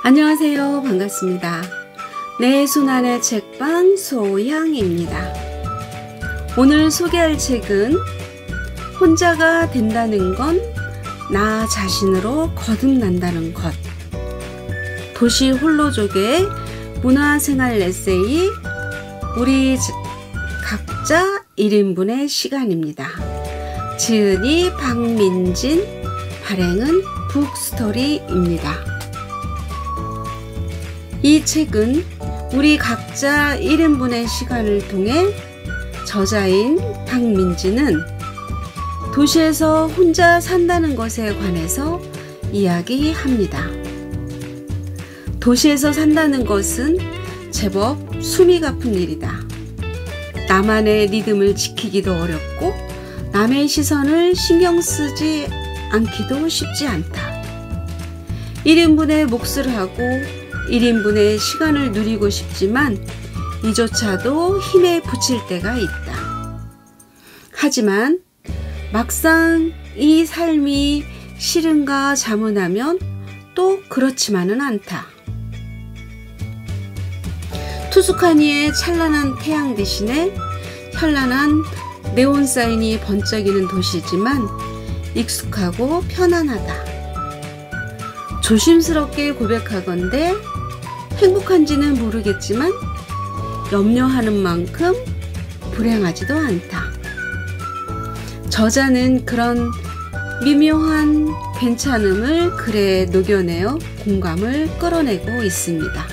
안녕하세요. 반갑습니다. 내 손안의 책방 소향입니다. 오늘 소개할 책은 혼자가 된다는 건 나 자신으로 거듭난다는 것. 도시 홀로족의 문화생활 에세이 우리 각자 1인분의 시간입니다. 지은이 박민진, 발행은 북스토리입니다. 이 책은 우리 각자 1인분의 시간을 통해 저자인 박민진은 도시에서 혼자 산다는 것에 관해서 이야기합니다. 도시에서 산다는 것은 제법 숨이 가쁜 일이다. 나만의 리듬을 지키기도 어렵고 남의 시선을 신경 쓰지 않기도 쉽지 않다. 1인분의 몫을 하고 1인분의 시간을 누리고 싶지만 이조차도 힘에 부칠 때가 있다. 하지만 막상 이 삶이 싫은가 자문하면 또 그렇지만은 않다. 투숙한 이의 찬란한 태양 대신에 현란한 네온사인이 번쩍이는 도시지만 익숙하고 편안하다. 조심스럽게 고백하건대 행복한지는 모르겠지만 염려하는 만큼 불행하지도 않다. 저자는 그런 미묘한 괜찮음을 글에 녹여내어 공감을 끌어내고 있습니다.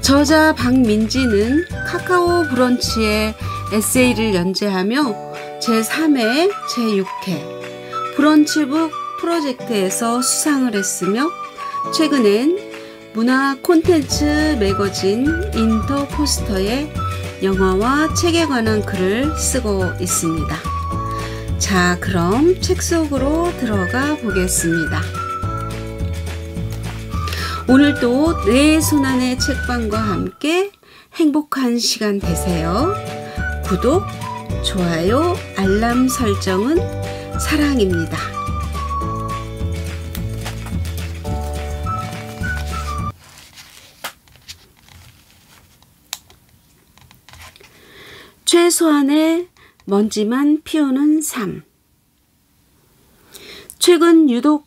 저자 박민진은 카카오 브런치의 에세이를 연재하며 제3회, 제6회 브런치북 프로젝트에서 수상을 했으며 최근엔 문화 콘텐츠 매거진 인터포스터에 영화와 책에 관한 글을 쓰고 있습니다. 자, 그럼 책 속으로 들어가 보겠습니다. 오늘도 내 손안의 책방과 함께 행복한 시간 되세요. 구독, 좋아요, 알람 설정은 사랑입니다. 최소한의 먼지만 피우는 삶. 최근 유독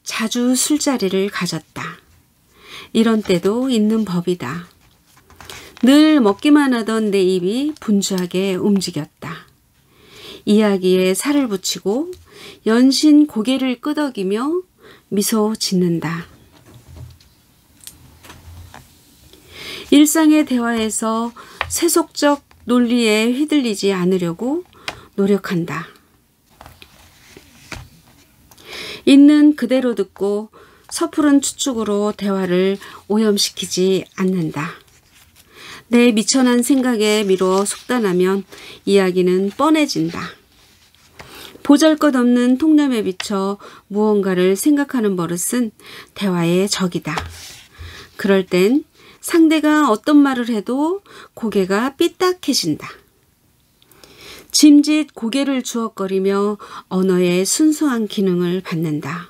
자주 술자리를 가졌다. 이런 때도 있는 법이다. 늘 먹기만 하던 내 입이 분주하게 움직였다. 이야기에 살을 붙이고 연신 고개를 끄덕이며 미소 짓는다. 일상의 대화에서 세속적 논리에 휘둘리지 않으려고 노력한다. 있는 그대로 듣고 섣부른 추측으로 대화를 오염시키지 않는다. 내 미천한 생각에 미루어 속단하면 이야기는 뻔해진다. 보잘것없는 통념에 비쳐 무언가를 생각하는 버릇은 대화의 적이다. 그럴 땐 상대가 어떤 말을 해도 고개가 삐딱해진다. 짐짓 고개를 주걱거리며 언어의 순수한 기능을 받는다.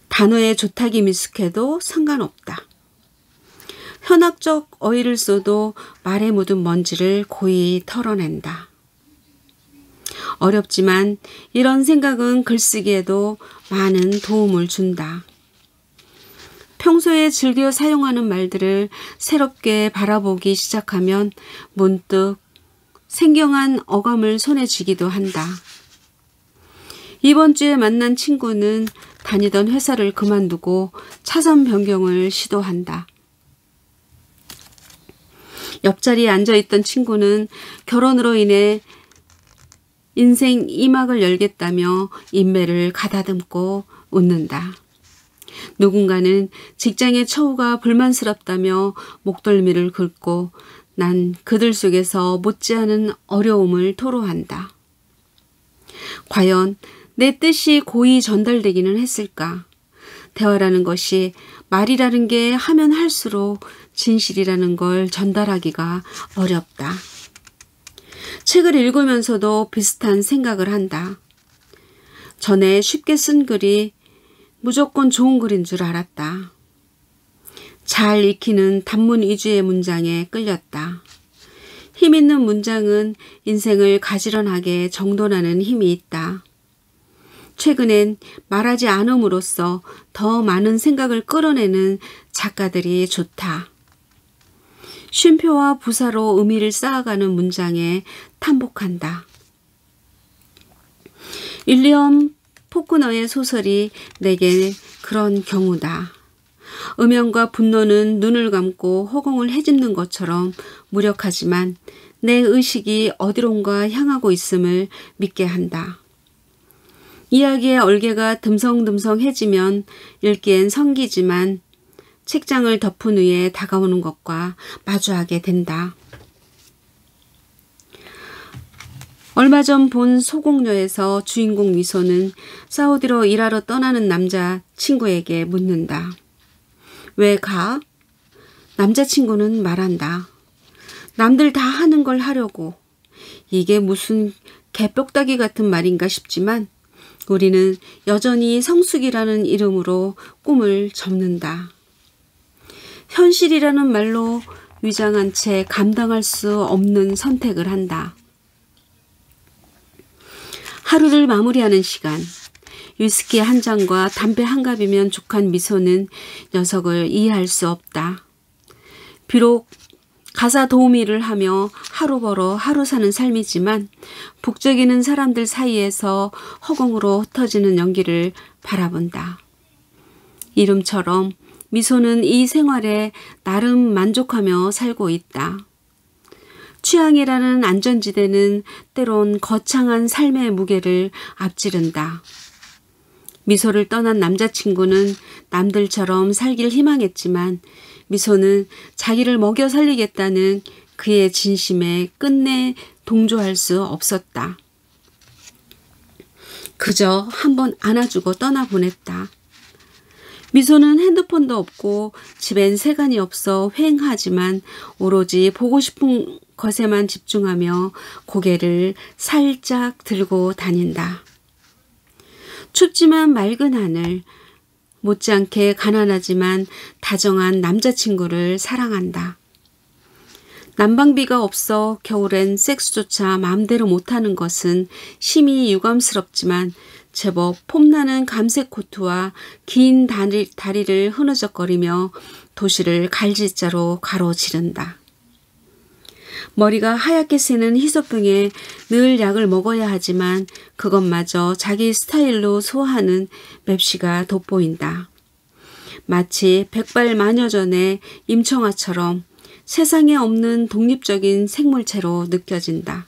단어의 조탁이 미숙해도 상관없다. 현학적 어휘를 써도 말에 묻은 먼지를 고이 털어낸다. 어렵지만 이런 생각은 글쓰기에도 많은 도움을 준다. 평소에 즐겨 사용하는 말들을 새롭게 바라보기 시작하면 문득 생경한 어감을 손에 쥐기도 한다. 이번 주에 만난 친구는 다니던 회사를 그만두고 차선 변경을 시도한다. 옆자리에 앉아있던 친구는 결혼으로 인해 인생 2막을 열겠다며 인매를 가다듬고 웃는다. 누군가는 직장의 처우가 불만스럽다며 목덜미를 긁고 난 그들 속에서 못지않은 어려움을 토로한다. 과연 내 뜻이 고이 전달되기는 했을까? 대화라는 것이 말이라는 게 하면 할수록 진실이라는 걸 전달하기가 어렵다. 책을 읽으면서도 비슷한 생각을 한다. 전에 쉽게 쓴 글이 무조건 좋은 글인 줄 알았다. 잘 익히는 단문 위주의 문장에 끌렸다. 힘 있는 문장은 인생을 가지런하게 정돈하는 힘이 있다. 최근엔 말하지 않음으로써 더 많은 생각을 끌어내는 작가들이 좋다. 쉼표와 부사로 의미를 쌓아가는 문장에 탐복한다. 윌리엄 포크너의 소설이 내게 그런 경우다. 음연과 분노는 눈을 감고 허공을 헤집는 것처럼 무력하지만 내 의식이 어디론가 향하고 있음을 믿게 한다. 이야기의 얼개가 듬성듬성해지면 읽기엔 성기지만 책장을 덮은 후에 다가오는 것과 마주하게 된다. 얼마 전 본 소공녀에서 주인공 미소는 사우디로 일하러 떠나는 남자 친구에게 묻는다. 왜 가? 남자친구는 말한다. 남들 다 하는 걸 하려고. 이게 무슨 개똑딱이 같은 말인가 싶지만 우리는 여전히 성숙이라는 이름으로 꿈을 접는다. 현실이라는 말로 위장한 채 감당할 수 없는 선택을 한다. 하루를 마무리하는 시간. 위스키 한 잔과 담배 한 갑이면 족한 미소는 녀석을 이해할 수 없다. 비록 가사 도우미를 하며 하루 벌어 하루 사는 삶이지만 북적이는 사람들 사이에서 허공으로 흩어지는 연기를 바라본다. 이름처럼 미소는 이 생활에 나름 만족하며 살고 있다. 취향이라는 안전지대는 때론 거창한 삶의 무게를 앞지른다. 미소를 떠난 남자친구는 남들처럼 살길 희망했지만 미소는 자기를 먹여 살리겠다는 그의 진심에 끝내 동조할 수 없었다. 그저 한번 안아주고 떠나보냈다. 미소는 핸드폰도 없고 집엔 세간이 없어 휑하지만 오로지 보고 싶은 것에만 집중하며 고개를 살짝 들고 다닌다. 춥지만 맑은 하늘, 못지않게 가난하지만 다정한 남자친구를 사랑한다. 난방비가 없어 겨울엔 섹스조차 마음대로 못하는 것은 심히 유감스럽지만 제법 폼나는 감색 코트와 긴 다리를 흐느적거리며 도시를 갈지자로 가로지른다. 머리가 하얗게 새는 희소병에 늘 약을 먹어야 하지만 그것마저 자기 스타일로 소화하는 맵시가 돋보인다. 마치 백발마녀전의 임청아처럼 세상에 없는 독립적인 생물체로 느껴진다.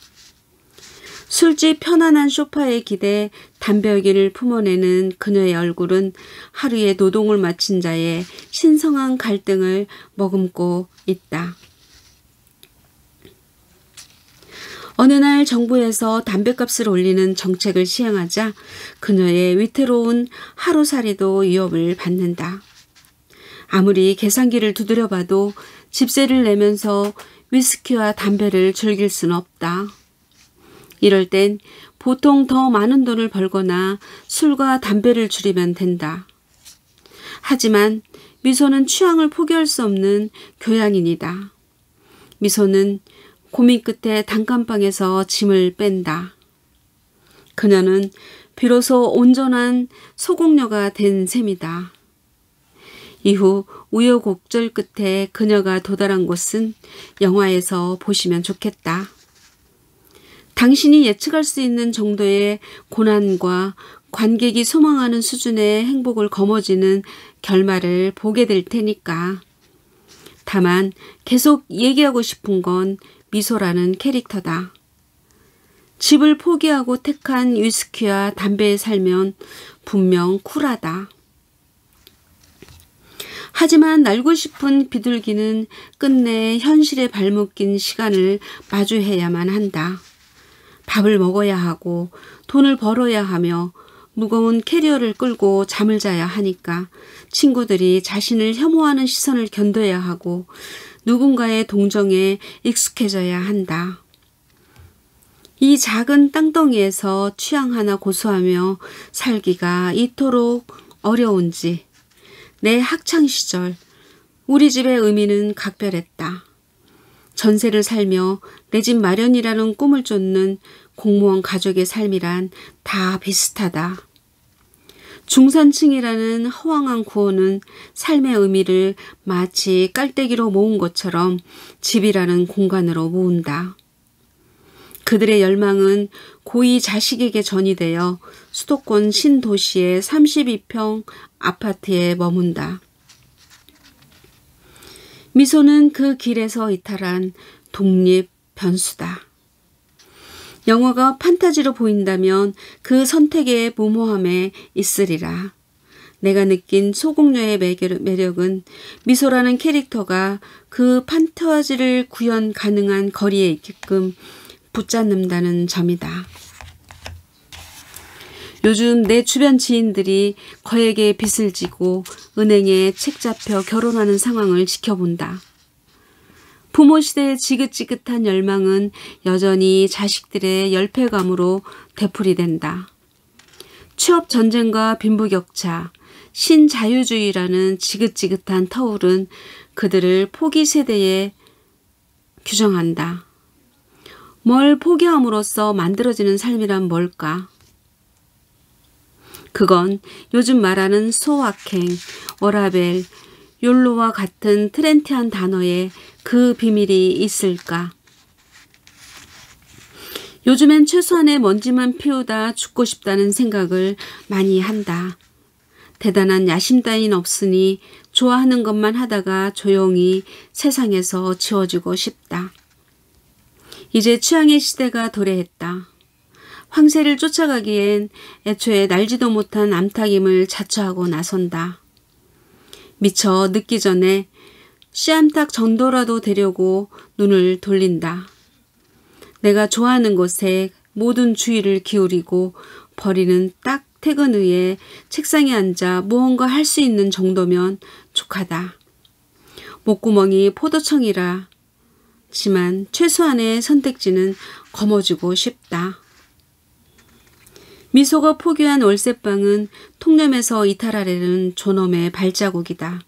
술집 편안한 소파에 기대 담배열기를 품어내는 그녀의 얼굴은 하루의 노동을 마친 자의 신성한 갈등을 머금고 있다. 어느 날 정부에서 담배값을 올리는 정책을 시행하자 그녀의 위태로운 하루살이도 위협을 받는다. 아무리 계산기를 두드려봐도 집세를 내면서 위스키와 담배를 즐길 수는 없다. 이럴 땐 보통 더 많은 돈을 벌거나 술과 담배를 줄이면 된다. 하지만 미소는 취향을 포기할 수 없는 교양인이다. 미소는 고민 끝에 단칸방에서 짐을 뺀다. 그녀는 비로소 온전한 소공녀가 된 셈이다. 이후 우여곡절 끝에 그녀가 도달한 곳은 영화에서 보시면 좋겠다. 당신이 예측할 수 있는 정도의 고난과 관객이 소망하는 수준의 행복을 거머쥐는 결말을 보게 될 테니까. 다만 계속 얘기하고 싶은 건 미소라는 캐릭터다. 집을 포기하고 택한 위스키와 담배에 살면 분명 쿨하다. 하지만 날고 싶은 비둘기는 끝내 현실에 발묶인 시간을 마주해야만 한다. 밥을 먹어야 하고 돈을 벌어야 하며 무거운 캐리어를 끌고 잠을 자야 하니까 친구들이 자신을 혐오하는 시선을 견뎌야 하고 누군가의 동정에 익숙해져야 한다. 이 작은 땅덩이에서 취향 하나 고수하며 살기가 이토록 어려운지 내 학창시절 우리 집의 의미는 각별했다. 전세를 살며 내 집 마련이라는 꿈을 쫓는 공무원 가족의 삶이란 다 비슷하다. 중산층이라는 허황한 구호는 삶의 의미를 마치 깔때기로 모은 것처럼 집이라는 공간으로 모은다. 그들의 열망은 고이 자식에게 전이되어 수도권 신도시의 32평 아파트에 머문다. 미소는 그 길에서 이탈한 독립 변수다. 영화가 판타지로 보인다면 그 선택의 무모함에 있으리라. 내가 느낀 소공녀의 매력은 미소라는 캐릭터가 그 판타지를 구현 가능한 거리에 있게끔 붙잡는다는 점이다. 요즘 내 주변 지인들이 거액의 빚을 지고 은행에 책 잡혀 결혼하는 상황을 지켜본다. 부모 시대의 지긋지긋한 열망은 여전히 자식들의 열패감으로 되풀이된다. 취업 전쟁과 빈부격차, 신자유주의라는 지긋지긋한 터울은 그들을 포기 세대에 규정한다. 뭘 포기함으로써 만들어지는 삶이란 뭘까? 그건 요즘 말하는 소확행, 워라밸, 욜로와 같은 트렌디한 단어에 그 비밀이 있을까? 요즘엔 최소한의 먼지만 피우다 죽고 싶다는 생각을 많이 한다. 대단한 야심 따윈 없으니 좋아하는 것만 하다가 조용히 세상에서 지워지고 싶다. 이제 취향의 시대가 도래했다. 황새를 쫓아가기엔 애초에 날지도 못한 암탉임을 자처하고 나선다. 미처 늦기 전에 씨암탉 정도라도 되려고 눈을 돌린다. 내가 좋아하는 곳에 모든 주의를 기울이고 버리는 딱 퇴근 후에 책상에 앉아 무언가 할 수 있는 정도면 족하다. 목구멍이 포도청이라 지만 최소한의 선택지는 거머쥐고 싶다. 미소가 포기한 월세방은 통념에서 이탈하려는 존엄의 발자국이다.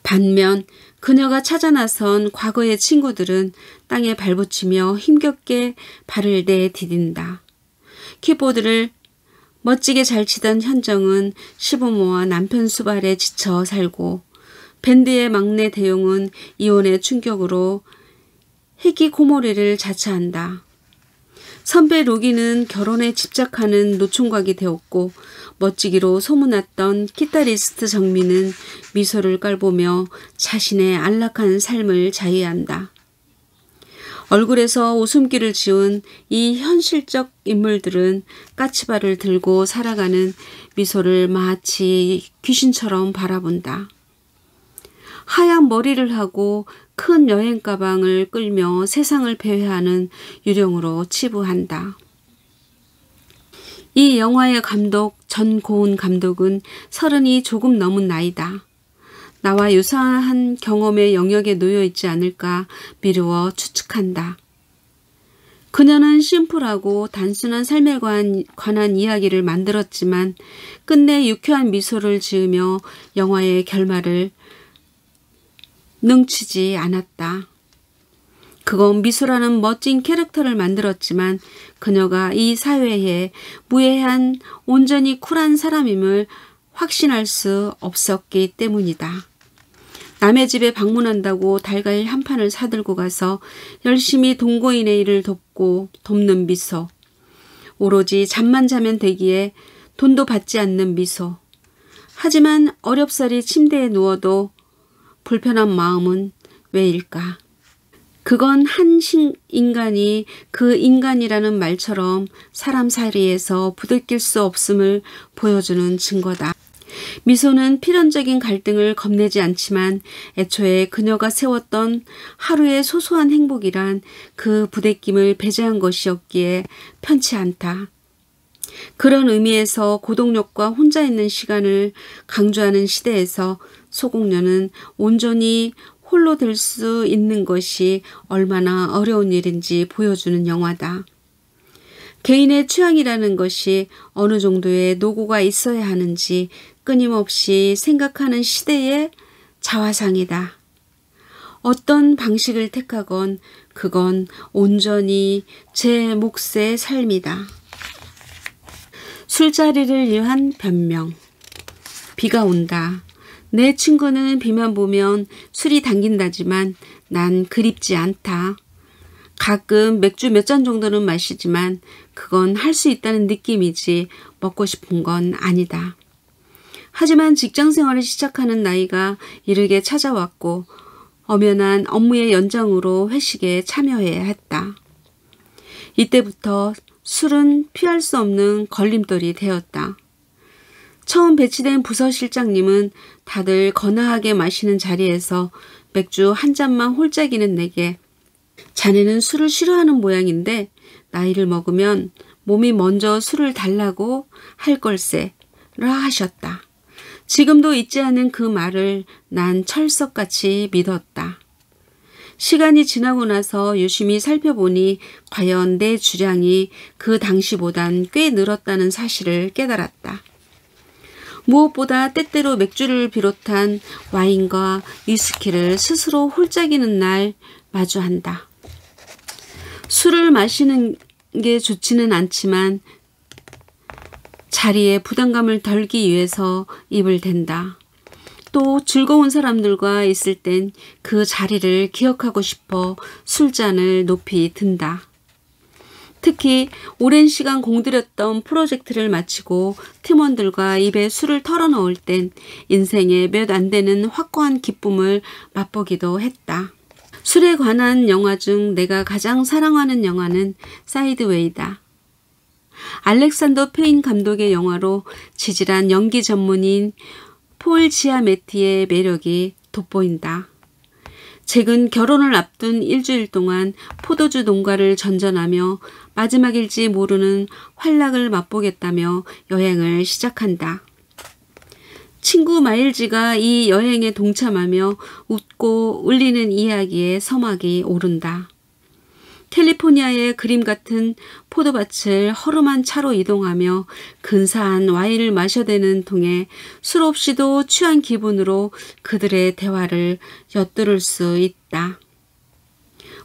반면 그녀가 찾아 나선 과거의 친구들은 땅에 발붙이며 힘겹게 발을 내디딘다. 키보드를 멋지게 잘 치던 현정은 시부모와 남편 수발에 지쳐 살고 밴드의 막내 대용은 이혼의 충격으로 희귀고모리를 자처한다. 선배 로기는 결혼에 집착하는 노총각이 되었고 멋지기로 소문났던 기타리스트 정민은 미소를 깔보며 자신의 안락한 삶을 자위한다. 얼굴에서 웃음기를 지운 이 현실적 인물들은 까치발을 들고 살아가는 미소를 마치 귀신처럼 바라본다. 하얀 머리를 하고 큰 여행 가방을 끌며 세상을 배회하는 유령으로 치부한다. 이 영화의 감독 전고은 감독은 30이 조금 넘은 나이다. 나와 유사한 경험의 영역에 놓여 있지 않을까 미루어 추측한다. 그녀는 심플하고 단순한 삶에 관한 이야기를 만들었지만 끝내 유쾌한 미소를 지으며 영화의 결말을 능치지 않았다. 그건 미소라는 멋진 캐릭터를 만들었지만 그녀가 이 사회에 무해한 온전히 쿨한 사람임을 확신할 수 없었기 때문이다. 남의 집에 방문한다고 달걀 한 판을 사들고 가서 열심히 동거인의 일을 돕는 미소. 오로지 잠만 자면 되기에 돈도 받지 않는 미소. 하지만 어렵사리 침대에 누워도 불편한 마음은 왜일까? 그건 한 인간이 그 인간이라는 말처럼 사람 사이에서 부대낄 수 없음을 보여주는 증거다. 미소는 필연적인 갈등을 겁내지 않지만 애초에 그녀가 세웠던 하루의 소소한 행복이란 그 부대낌을 배제한 것이었기에 편치 않다. 그런 의미에서 고독력과 혼자 있는 시간을 강조하는 시대에서 소공녀는 온전히 홀로 될 수 있는 것이 얼마나 어려운 일인지 보여주는 영화다. 개인의 취향이라는 것이 어느 정도의 노고가 있어야 하는지 끊임없이 생각하는 시대에 자화상이다. 어떤 방식을 택하건 그건 온전히 제 몫의 삶이다. 술자리를 위한 변명. 비가 온다. 내 친구는 비만 보면 술이 당긴다지만 난 그립지 않다. 가끔 맥주 몇 잔 정도는 마시지만 그건 할 수 있다는 느낌이지 먹고 싶은 건 아니다. 하지만 직장 생활을 시작하는 나이가 이르게 찾아왔고 엄연한 업무의 연장으로 회식에 참여해야 했다. 이때부터 술은 피할 수 없는 걸림돌이 되었다. 처음 배치된 부서실장님은 다들 거나하게 마시는 자리에서 맥주 한 잔만 홀짝이는 내게 자네는 술을 싫어하는 모양인데 나이를 먹으면 몸이 먼저 술을 달라고 할 걸세라 하셨다. 지금도 잊지 않은 그 말을 난 철석같이 믿었다. 시간이 지나고 나서 유심히 살펴보니 과연 내 주량이 그 당시보단 꽤 늘었다는 사실을 깨달았다. 무엇보다 때때로 맥주를 비롯한 와인과 위스키를 스스로 홀짝이는 날 마주한다. 술을 마시는 게 좋지는 않지만 자리에 부담감을 덜기 위해서 입을 댄다. 또 즐거운 사람들과 있을 땐 그 자리를 기억하고 싶어 술잔을 높이 든다. 특히 오랜 시간 공들였던 프로젝트를 마치고 팀원들과 입에 술을 털어넣을 땐 인생에 몇 안 되는 확고한 기쁨을 맛보기도 했다. 술에 관한 영화 중 내가 가장 사랑하는 영화는 사이드웨이다. 알렉산더 페인 감독의 영화로 지질한 연기 전문인 폴 지아메티의 매력이 돋보인다. 잭은 결혼을 앞둔 일주일 동안 포도주 농가를 전전하며 마지막일지 모르는 환락을 맛보겠다며 여행을 시작한다. 친구 마일즈가 이 여행에 동참하며 웃고 울리는 이야기에 서막이 오른다. 캘리포니아의 그림 같은 포도밭을 허름한 차로 이동하며 근사한 와인을 마셔대는 통에 술 없이도 취한 기분으로 그들의 대화를 엿들을 수 있다.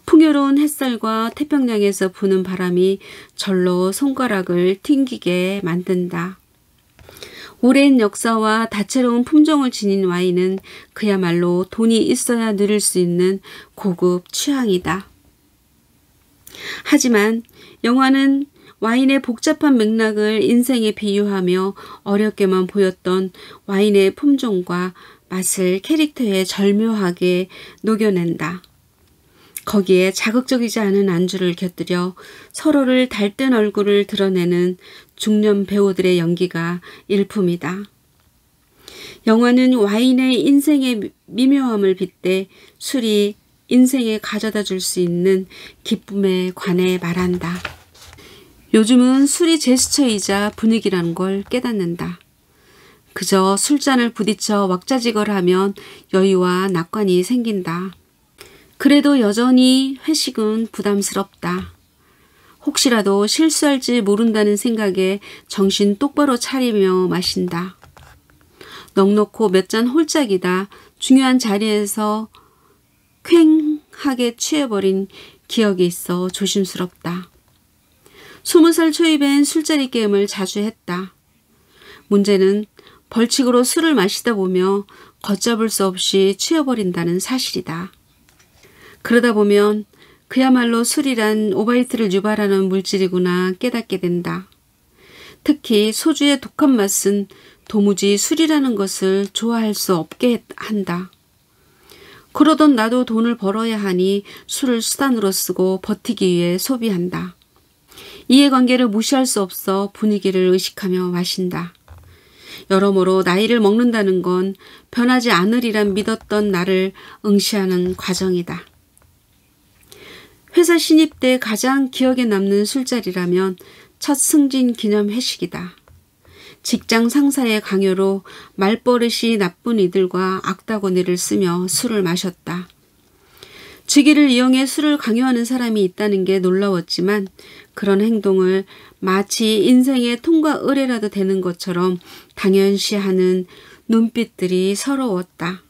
풍요로운 햇살과 태평양에서 부는 바람이 절로 손가락을 튕기게 만든다. 오랜 역사와 다채로운 품종을 지닌 와인은 그야말로 돈이 있어야 누릴 수 있는 고급 취향이다. 하지만 영화는 와인의 복잡한 맥락을 인생에 비유하며 어렵게만 보였던 와인의 품종과 맛을 캐릭터에 절묘하게 녹여낸다. 거기에 자극적이지 않은 안주를 곁들여 서로를 달뜬 얼굴을 드러내는 중년 배우들의 연기가 일품이다. 영화는 와인의 인생의 미묘함을 빗대 술이 인생에 가져다 줄 수 있는 기쁨에 관해 말한다. 요즘은 술이 제스처이자 분위기라는 걸 깨닫는다. 그저 술잔을 부딪혀 왁자지껄하면 여유와 낙관이 생긴다. 그래도 여전히 회식은 부담스럽다. 혹시라도 실수할지 모른다는 생각에 정신 똑바로 차리며 마신다. 넉넉고 몇 잔 홀짝이다 중요한 자리에서 쾌하게 취해버린 기억이 있어 조심스럽다. 20살 초입엔 술자리 게임을 자주 했다. 문제는 벌칙으로 술을 마시다 보며 걷잡을 수 없이 취해버린다는 사실이다. 그러다 보면 그야말로 술이란 오바이트를 유발하는 물질이구나 깨닫게 된다. 특히 소주의 독한 맛은 도무지 술이라는 것을 좋아할 수 없게 한다. 그러던 나도 돈을 벌어야 하니 술을 수단으로 쓰고 버티기 위해 소비한다. 이해관계를 무시할 수 없어 분위기를 의식하며 마신다. 여러모로 나이를 먹는다는 건 변하지 않으리란 믿었던 나를 응시하는 과정이다. 회사 신입 때 가장 기억에 남는 술자리라면 첫 승진 기념 회식이다. 직장 상사의 강요로 말버릇이 나쁜 이들과 악다구니를 쓰며 술을 마셨다. 직위를 이용해 술을 강요하는 사람이 있다는 게 놀라웠지만 그런 행동을 마치 인생의 통과 의례라도 되는 것처럼 당연시하는 눈빛들이 서러웠다.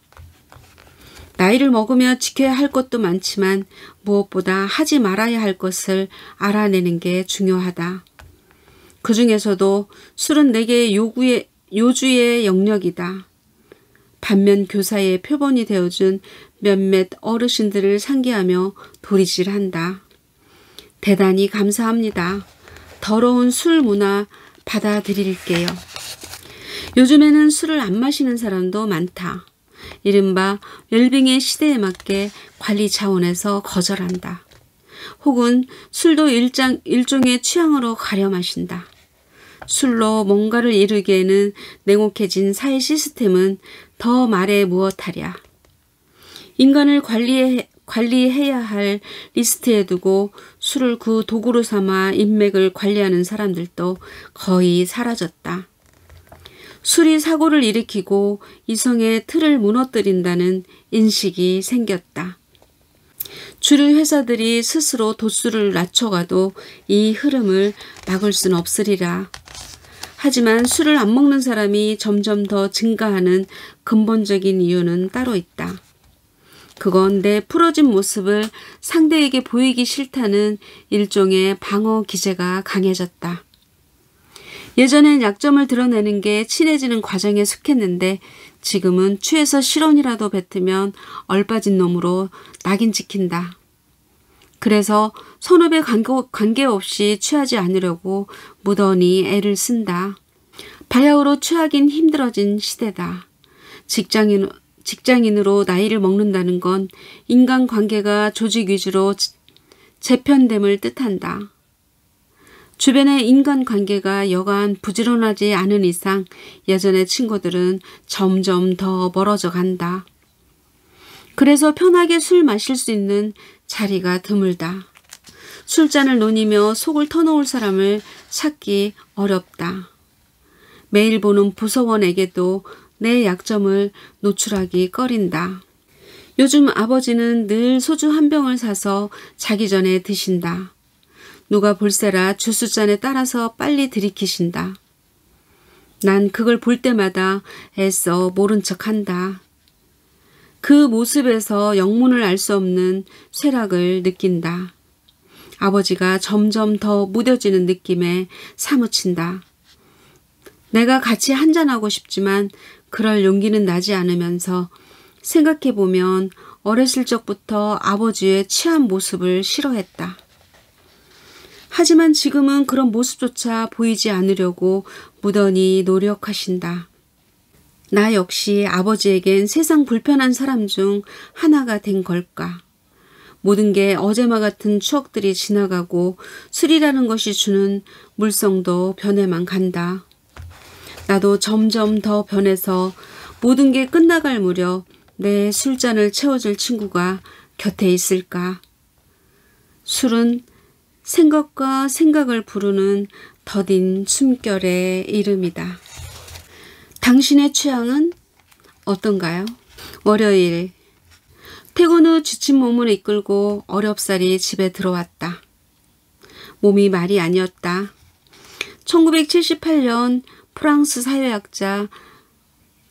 나이를 먹으며 지켜야 할 것도 많지만 무엇보다 하지 말아야 할 것을 알아내는 게 중요하다. 그 중에서도 술은 내게 요주의 영역이다. 반면 교사의 표본이 되어준 몇몇 어르신들을 상기하며 도리질한다. 대단히 감사합니다. 더러운 술 문화 받아들일게요. 요즘에는 술을 안 마시는 사람도 많다. 이른바 웰빙의 시대에 맞게 관리 차원에서 거절한다. 혹은 술도 일종의 취향으로 가려 마신다. 술로 뭔가를 이루기에는 냉혹해진 사회 시스템은 더 말해 무엇하랴. 인간을 관리해야 할 리스트에 두고 술을 그 도구로 삼아 인맥을 관리하는 사람들도 거의 사라졌다. 술이 사고를 일으키고 이성의 틀을 무너뜨린다는 인식이 생겼다. 주류 회사들이 스스로 도수를 낮춰가도 이 흐름을 막을 순 없으리라. 하지만 술을 안 먹는 사람이 점점 더 증가하는 근본적인 이유는 따로 있다. 그건 내 풀어진 모습을 상대에게 보이기 싫다는 일종의 방어 기제가 강해졌다. 예전엔 약점을 드러내는 게 친해지는 과정에 속했는데 지금은 취해서 실언이라도 뱉으면 얼빠진 놈으로 낙인 찍힌다. 그래서 선후배 관계없이 취하지 않으려고 무던히 애를 쓴다. 바야흐로 취하긴 힘들어진 시대다. 직장인으로 나이를 먹는다는 건 인간관계가 조직 위주로 재편됨을 뜻한다. 주변의 인간관계가 여간 부지런하지 않은 이상 예전의 친구들은 점점 더 멀어져 간다. 그래서 편하게 술 마실 수 있는 자리가 드물다. 술잔을 노니며 속을 터놓을 사람을 찾기 어렵다. 매일 보는 부서원에게도 내 약점을 노출하기 꺼린다. 요즘 아버지는 늘 소주 한 병을 사서 자기 전에 드신다. 누가 볼세라 주술잔에 따라서 빨리 들이키신다. 난 그걸 볼 때마다 애써 모른 척한다. 그 모습에서 영문을 알 수 없는 쇠락을 느낀다. 아버지가 점점 더 무뎌지는 느낌에 사무친다. 내가 같이 한잔하고 싶지만 그럴 용기는 나지 않으면서 생각해보면 어렸을 적부터 아버지의 취한 모습을 싫어했다. 하지만 지금은 그런 모습조차 보이지 않으려고 무던히 노력하신다. 나 역시 아버지에겐 세상 불편한 사람 중 하나가 된 걸까? 모든 게 어제와 같은 추억들이 지나가고 술이라는 것이 주는 물성도 변해만 간다. 나도 점점 더 변해서 모든 게 끝나갈 무렵 내 술잔을 채워줄 친구가 곁에 있을까? 술은 생각과 생각을 부르는 더딘 숨결의 이름이다. 당신의 취향은 어떤가요? 월요일, 퇴근 후 지친 몸을 이끌고 어렵사리 집에 들어왔다. 몸이 말이 아니었다. 1978년 프랑스 사회학자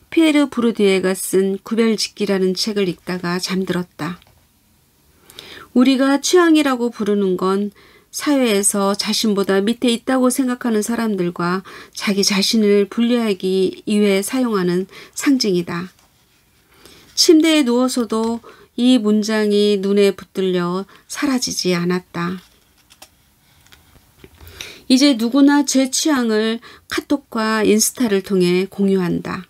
피에르 부르디에가 쓴 구별짓기라는 책을 읽다가 잠들었다. 우리가 취향이라고 부르는 건 사회에서 자신보다 밑에 있다고 생각하는 사람들과 자기 자신을 분리하기 위해 사용하는 상징이다. 침대에 누워서도 이 문장이 눈에 붙들려 사라지지 않았다. 이제 누구나 제 취향을 카톡과 인스타를 통해 공유한다.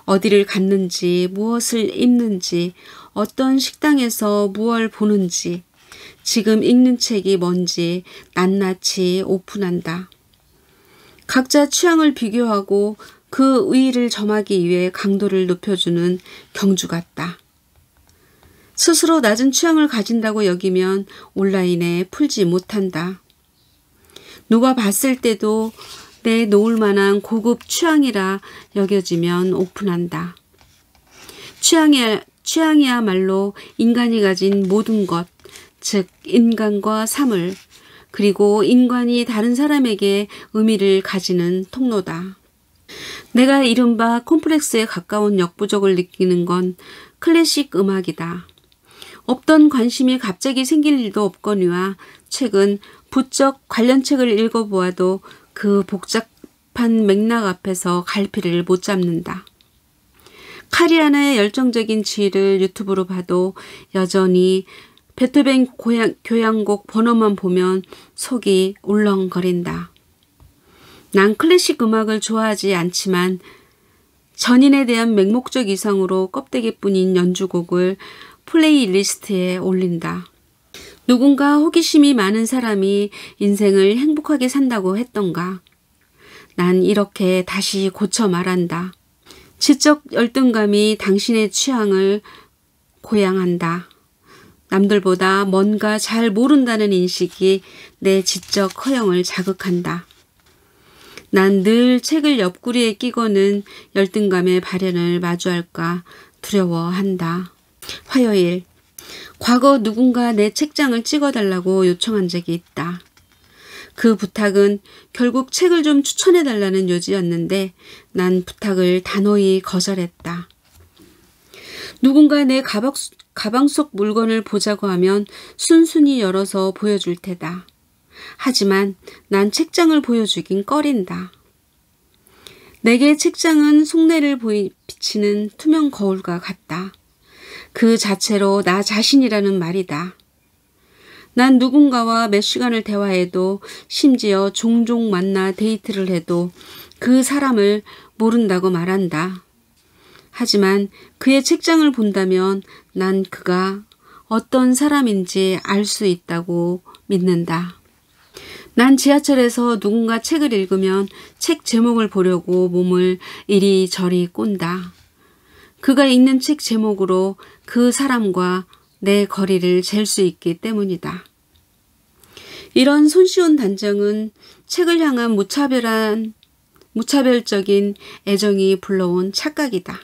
어디를 갔는지, 무엇을 입는지, 어떤 식당에서 무엇을 보는지, 지금 읽는 책이 뭔지 낱낱이 오픈한다. 각자 취향을 비교하고 그 우위를 점하기 위해 강도를 높여주는 경주 같다. 스스로 낮은 취향을 가진다고 여기면 온라인에 풀지 못한다. 누가 봤을 때도 내 놓을 만한 고급 취향이라 여겨지면 오픈한다. 취향이야말로 인간이 가진 모든 것, 즉 인간과 사물, 그리고 인간이 다른 사람에게 의미를 가지는 통로다. 내가 이른바 콤플렉스에 가까운 역부족을 느끼는 건 클래식 음악이다. 없던 관심이 갑자기 생길 일도 없거니와 최근 부쩍 관련 책을 읽어보아도 그 복잡한 맥락 앞에서 갈피를 못 잡는다. 카리아나의 열정적인 지휘를 유튜브로 봐도 여전히 베토벤 교향곡 번호만 보면 속이 울렁거린다. 난 클래식 음악을 좋아하지 않지만 전인에 대한 맹목적 이상으로 껍데기뿐인 연주곡을 플레이리스트에 올린다. 누군가 호기심이 많은 사람이 인생을 행복하게 산다고 했던가. 난 이렇게 다시 고쳐 말한다. 지적 열등감이 당신의 취향을 고양한다. 남들보다 뭔가 잘 모른다는 인식이 내 지적 허영을 자극한다. 난 늘 책을 옆구리에 끼고는 열등감의 발현을 마주할까 두려워한다. 화요일, 과거 누군가 내 책장을 찍어달라고 요청한 적이 있다. 그 부탁은 결국 책을 좀 추천해달라는 요지였는데 난 부탁을 단호히 거절했다. 누군가 내 가방 속 물건을 보자고 하면 순순히 열어서 보여줄 테다. 하지만 난 책장을 보여주긴 꺼린다. 내게 책장은 속내를 비치는 투명 거울과 같다. 그 자체로 나 자신이라는 말이다. 난 누군가와 몇 시간을 대화해도 심지어 종종 만나 데이트를 해도 그 사람을 모른다고 말한다. 하지만 그의 책장을 본다면 난 그가 어떤 사람인지 알 수 있다고 믿는다. 난 지하철에서 누군가 책을 읽으면 책 제목을 보려고 몸을 이리저리 꼰다. 그가 읽는 책 제목으로 그 사람과 내 거리를 잴 수 있기 때문이다. 이런 손쉬운 단정은 책을 향한 무차별적인 애정이 불러온 착각이다.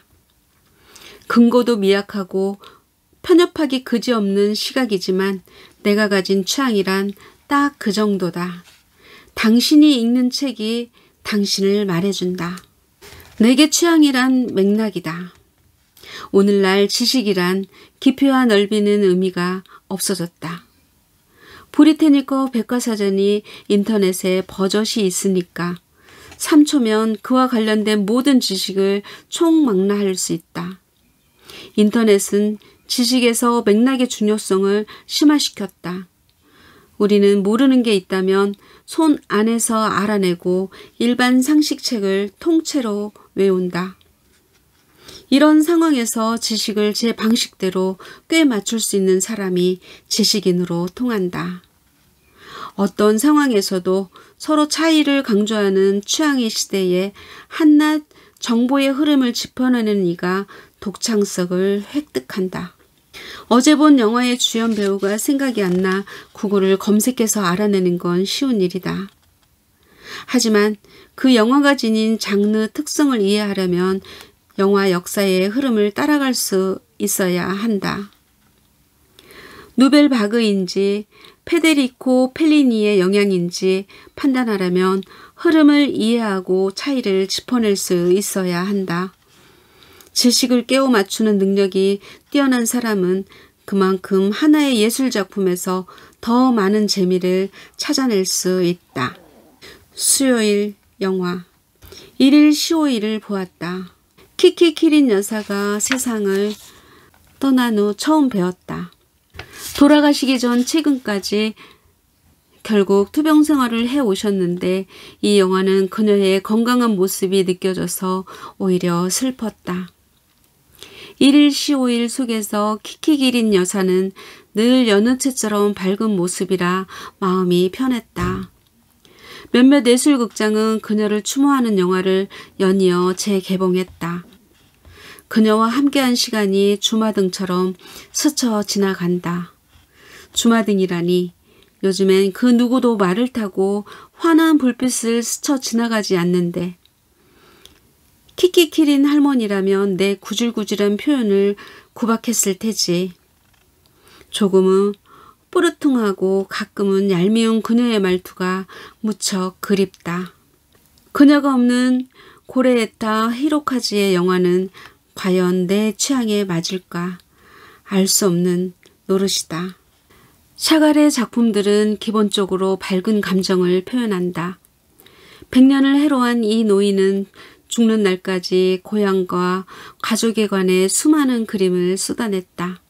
근거도 미약하고 편협하기 그지없는 시각이지만 내가 가진 취향이란 딱 그 정도다. 당신이 읽는 책이 당신을 말해준다. 내게 취향이란 맥락이다. 오늘날 지식이란 깊이와 넓이는 의미가 없어졌다. 브리테니커 백과사전이 인터넷에 버젓이 있으니까 3초면 그와 관련된 모든 지식을 총망라할 수 있다. 인터넷은 지식에서 맥락의 중요성을 심화시켰다. 우리는 모르는 게 있다면 손 안에서 알아내고 일반 상식책을 통째로 외운다. 이런 상황에서 지식을 제 방식대로 꽤 맞출 수 있는 사람이 지식인으로 통한다. 어떤 상황에서도 서로 차이를 강조하는 취향의 시대에 한낱 정보의 흐름을 짚어내는 이가 독창성을 획득한다. 어제 본 영화의 주연 배우가 생각이 안 나 구글을 검색해서 알아내는 건 쉬운 일이다. 하지만 그 영화가 지닌 장르 특성을 이해하려면 영화 역사의 흐름을 따라갈 수 있어야 한다. 누벨 바그인지 페데리코 펠리니의 영향인지 판단하려면 흐름을 이해하고 차이를 짚어낼 수 있어야 한다. 지식을 깨워 맞추는 능력이 뛰어난 사람은 그만큼 하나의 예술작품에서 더 많은 재미를 찾아낼 수 있다. 수요일 영화 1일 15일을 보았다. 키키 키린 여사가 세상을 떠난 후 처음 배웠다. 돌아가시기 전 최근까지 결국 투병 생활을 해오셨는데 이 영화는 그녀의 건강한 모습이 느껴져서 오히려 슬펐다. 1일 15일 속에서 키키 기린 여사는 늘 여느 채처럼 밝은 모습이라 마음이 편했다. 몇몇 예술극장은 그녀를 추모하는 영화를 연이어 재개봉했다. 그녀와 함께한 시간이 주마등처럼 스쳐 지나간다. 주마등이라니 요즘엔 그 누구도 말을 타고 환한 불빛을 스쳐 지나가지 않는데 키키키린 할머니라면 내 구질구질한 표현을 구박했을 테지. 조금은 뿌르퉁하고 가끔은 얄미운 그녀의 말투가 무척 그립다. 그녀가 없는 고레에타 히로카즈의 영화는 과연 내 취향에 맞을까 알 수 없는 노릇이다. 샤갈의 작품들은 기본적으로 밝은 감정을 표현한다. 100년을 해로한 이 노인은 죽는 날까지 고향과 가족에 관해 수많은 그림을 쏟아냈다.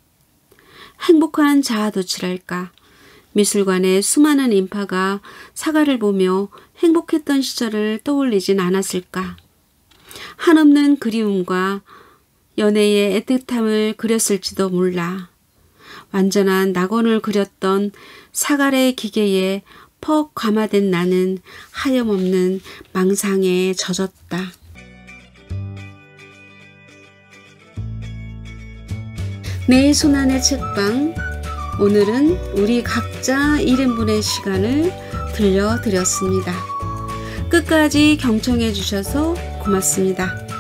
행복한 자아도취랄까. 미술관의 수많은 인파가 사가를 보며 행복했던 시절을 떠올리진 않았을까. 한없는 그리움과 연애의 애틋함을 그렸을지도 몰라. 완전한 낙원을 그렸던 사갈의 기계에 퍽 감화된 나는 하염없는 망상에 젖었다. 내 손안의 책방, 오늘은 우리 각자 1인분의 시간을 들려드렸습니다. 끝까지 경청해 주셔서 고맙습니다.